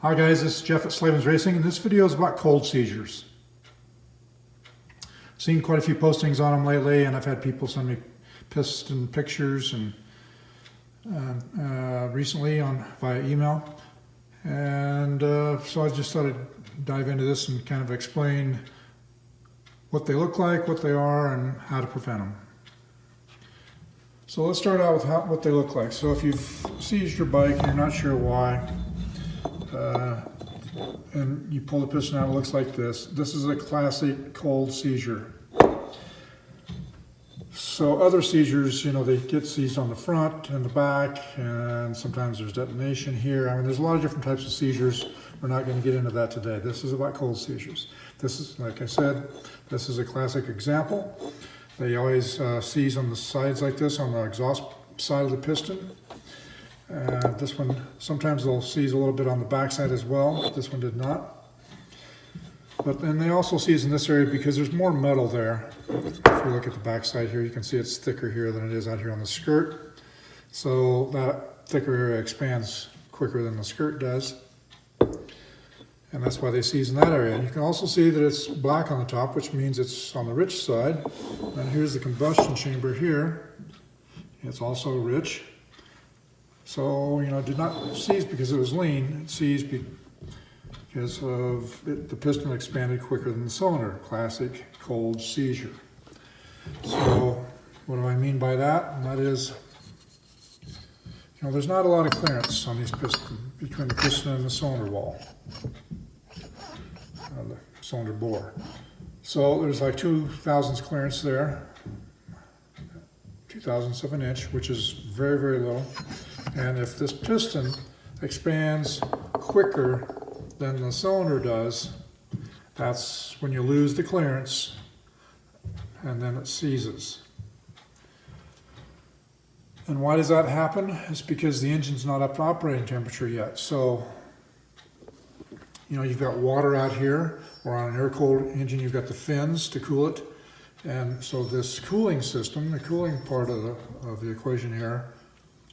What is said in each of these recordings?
Hi guys, this is Jeff at Slavens Racing, and this video is about cold seizures. Seen quite a few postings on them lately, and I've had people send me piston pictures and recently via email. And so I just thought I'd dive into this and kind of explain what they look like, what they are, and how to prevent them. So let's start out with what they look like. So if you've seized your bike and you're not sure why, and you pull the piston out, it looks like this. This is a classic cold seizure. So other seizures, they get seized on the front and the back, and sometimes there's detonation here. I mean, there's a lot of different types of seizures. We're not going to get into that today. This is about cold seizures. This is, like I said, this is a classic example. They always seize on the sides like this, on the exhaust side of the piston. This one, sometimes they'll seize a little bit on the back side as well. This one did not. But then they also seize in this area because there's more metal there. If you look at the back side here, you can see it's thicker here than it is out here on the skirt. So that thicker area expands quicker than the skirt does. And that's why they seize in that area. And you can also see that it's black on the top, which means it's on the rich side. And here's the combustion chamber here. It's also rich. So, it did not seize because it was lean. It seized because of the piston expanded quicker than the cylinder. Classic cold seizure. So, what do I mean by that? And that is, there's not a lot of clearance on these pistons, between the piston and the cylinder wall, the cylinder bore. So there's like 2/1000 clearance there, 2/1000 of an inch, which is very, very low. And if this piston expands quicker than the cylinder does, that's when you lose the clearance, and then it seizes. And why does that happen? It's because the engine's not up to operating temperature yet. So, you've got water out here, or on an air-cooled engine, you've got the fins to cool it. And so this cooling system, the cooling part of the equation here,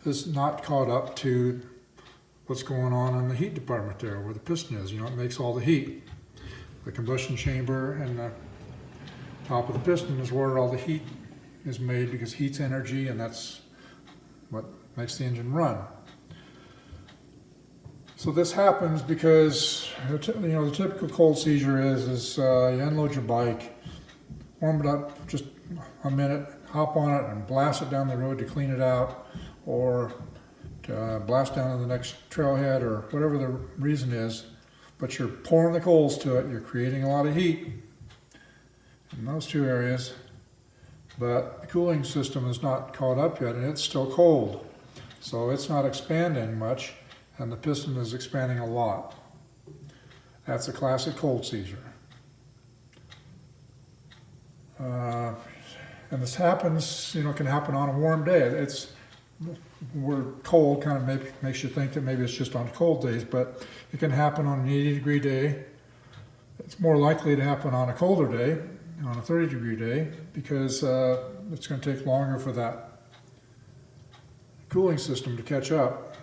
is not caught up to what's going on in the heat department there, where the piston is. It makes all the heat. The combustion chamber and the top of the piston is where all the heat is made, because heat's energy, and that's what makes the engine run. So this happens because, the typical cold seizure is you unload your bike, warm it up just a minute, hop on it and blast it down the road to clean it out, or to blast down to the next trailhead, or whatever the reason is. But you're pouring the coals to it, you're creating a lot of heat in those two areas, but the cooling system is not caught up yet, and it's still cold. So it's not expanding much, and the piston is expanding a lot. That's a classic cold seizure. And this happens, can happen on a warm day. We're cold kind of makes you think that maybe it's just on cold days, but it can happen on an 80-degree day. It's more likely to happen on a colder day, on a 30-degree day, because it's going to take longer for that cooling system to catch up,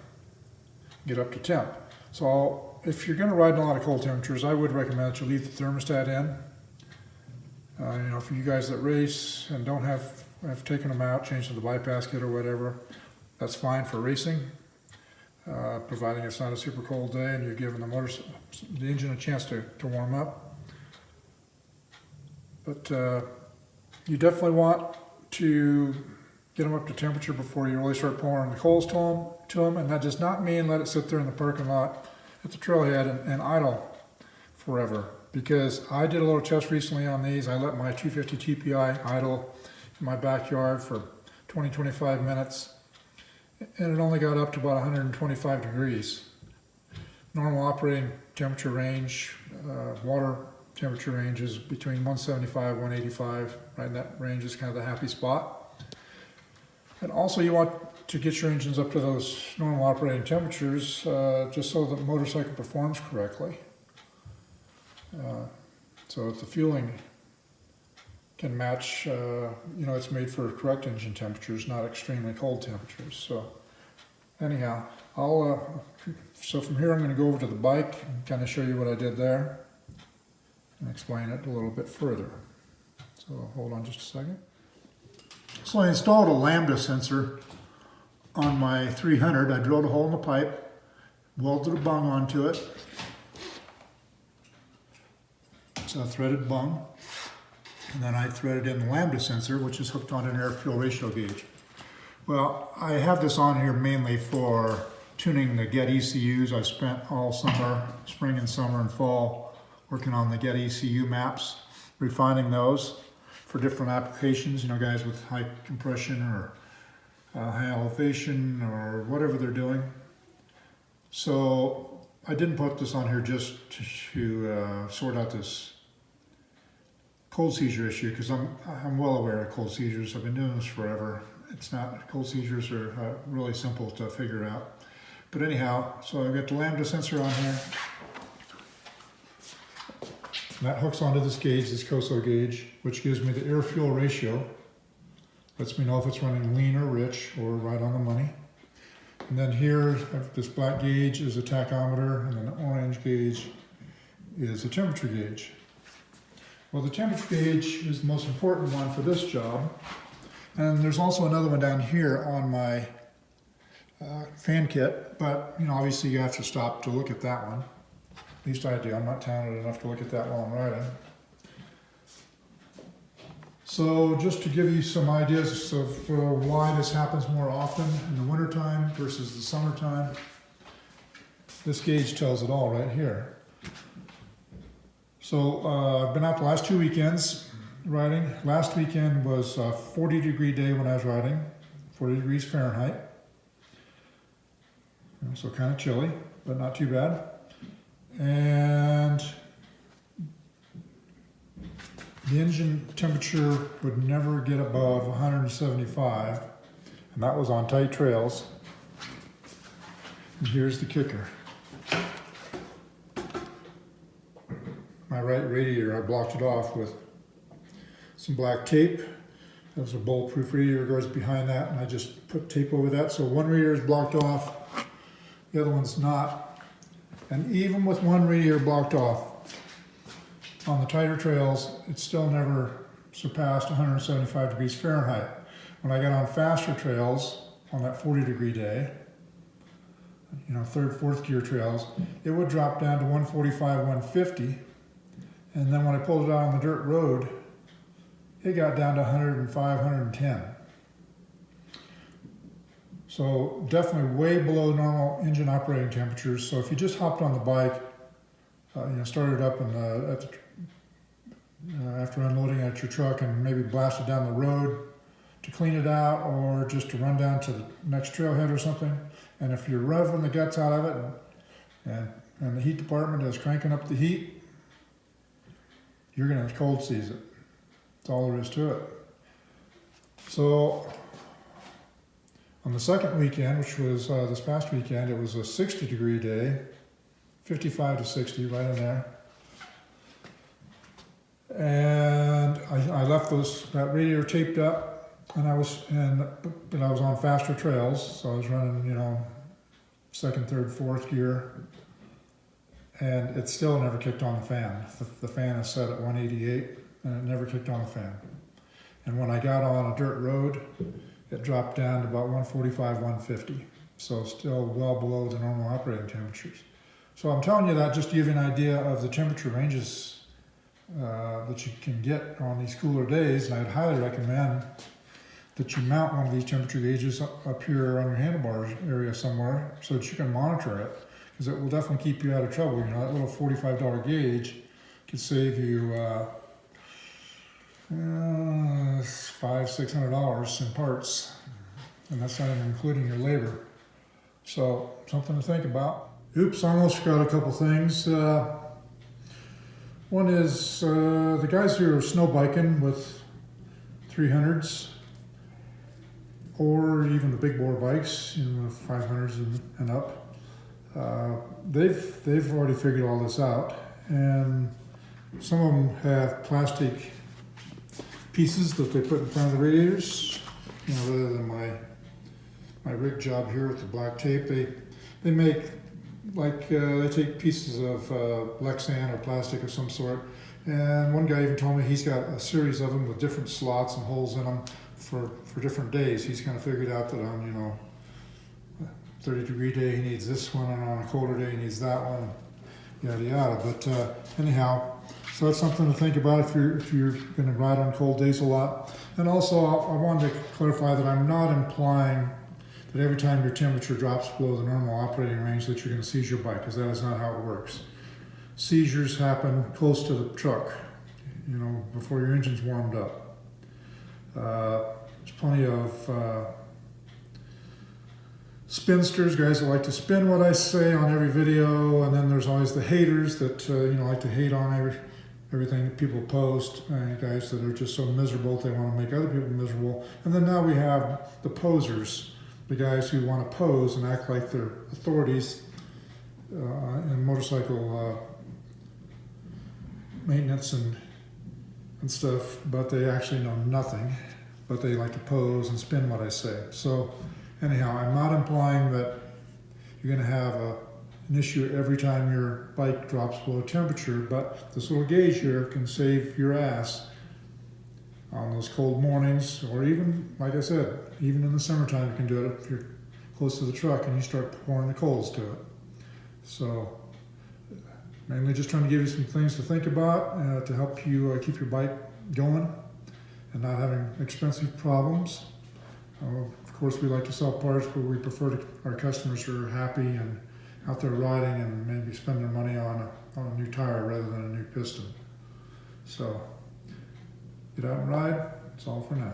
get up to temp. So if you're going to ride in a lot of cold temperatures, I would recommend that you leave the thermostat in. For you guys that race and don't have taken them out, changed to the bypass kit or whatever, that's fine for racing, providing it's not a super cold day and you're giving the engine a chance to warm up. But you definitely want to get them up to temperature before you really start pouring the coals to them, and that does not mean let it sit there in the parking lot at the trailhead and idle forever. Because I did a little test recently on these. I let my 250 TPI idle in my backyard for 20-25 minutes, and it only got up to about 125 degrees. Normal operating temperature range, water temperature range is between 175 and 185. Right in that range is kind of the happy spot. And also you want to get your engines up to those normal operating temperatures just so the motorcycle performs correctly. So if the fueling can match, it's made for correct engine temperatures, not extremely cold temperatures. So anyhow, so from here I'm going to go over to the bike and kind of show you what I did there and explain it a little bit further. So hold on just a second. So I installed a lambda sensor on my 300. I drilled a hole in the pipe, welded a bung onto it. It's a threaded bung. And then I threaded in the lambda sensor, which is hooked on an air-fuel ratio gauge. Well, I have this on here mainly for tuning the GET ECUs. I spent all summer, spring and summer and fall, working on the GET ECU maps, refining those for different applications, you know, guys with high compression or high elevation or whatever they're doing. So I didn't put this on here just to sort out this cold seizure issue, because I'm well aware of cold seizures. I've been doing this forever. Cold seizures are really simple to figure out. But anyhow, so I've got the lambda sensor on here. And that hooks onto this gauge, this COSO gauge, which gives me the air-fuel ratio. Lets me know if it's running lean or rich or right on the money. And then here, this black gauge is a tachometer, and then the orange gauge is a temperature gauge. Well, the temperature gauge is the most important one for this job. And there's also another one down here on my fan kit, but you know, obviously you have to stop to look at that one. At least I do. I'm not talented enough to look at that while I'm riding. So just to give you some ideas of why this happens more often in the wintertime versus the summertime, this gauge tells it all right here. So I've been out the last 2 weekends riding. Last weekend was a 40-degree day when I was riding, 40 degrees Fahrenheit. So kind of chilly, but not too bad. And the engine temperature would never get above 175, and that was on tight trails. And here's the kicker. My right radiator, I blocked it off with some black tape. There's a bulletproof radiator goes behind that, and I just put tape over that. So one radiator is blocked off, the other one's not. And even with one radiator blocked off, on the tighter trails, it still never surpassed 175 degrees Fahrenheit. When I got on faster trails, on that 40-degree day, you know, third, fourth gear trails, it would drop down to 145, 150. And then when I pulled it out on the dirt road, it got down to 105, 110. So definitely way below normal engine operating temperatures. So if you just hopped on the bike, you know, started up and after unloading at your truck and maybe blasted down the road to clean it out, or just to run down to the next trailhead or something, and if you're revving the guts out of it and the heat department is cranking up the heat, you're going to cold seize it. That's all there is to it. So on the second weekend, which was this past weekend, it was a 60-degree day, 55 to 60, right in there. And I left that radiator taped up, and but I was on faster trails, so I was running, you know, second, third, fourth gear, and it still never kicked on the fan. The fan is set at 188, and it never kicked on the fan. And when I got on a dirt road, it dropped down to about 145, 150. So still well below the normal operating temperatures. So I'm telling you that just to give you an idea of the temperature ranges that you can get on these cooler days. And I'd highly recommend that you mount one of these temperature gauges up here on your handlebars area somewhere so that you can monitor it, because it will definitely keep you out of trouble. You know, that little $45 gauge could save you $500-600 in parts, and that's not even including your labor. So something to think about. Oops, I almost forgot a couple things. One is the guys who are snow biking with 300s, or even the big bore bikes, you know, 500s and up. They've already figured all this out, and some of them have plastic pieces that they put in front of the radiators, you know, rather than my rig job here with the black tape. They make, like, they take pieces of Lexan or plastic of some sort, and one guy even told me he's got a series of them with different slots and holes in them for different days. He's kind of figured out that on, you know, 30-degree day he needs this one, and on a colder day he needs that one, yada yada. But anyhow, so that's something to think about if you're going to ride on cold days a lot. And also, I wanted to clarify that I'm not implying that every time your temperature drops below the normal operating range that you're going to seize your bike, because that is not how it works. Seizures happen close to the truck, you know, before your engine's warmed up. There's plenty of spinsters, guys that like to spin what I say on every video, and then there's always the haters that you know, like to hate on everything that people post, guys that are just so miserable they want to make other people miserable. And then now we have the posers, the guys who want to pose and act like they're authorities in motorcycle maintenance and stuff, but they actually know nothing, but they like to pose and spin what I say. So anyhow, I'm not implying that you're going to have an issue every time your bike drops below temperature, but this little gauge here can save your ass on those cold mornings, or even, like I said, even in the summertime you can do it if you're close to the truck and you start pouring the coals to it. So mainly just trying to give you some things to think about to help you keep your bike going and not having expensive problems. Of course, we like to sell parts, but we prefer our customers who are happy and out there riding and maybe spend their money on a new tire rather than a new piston. So get out and ride. That's all for now.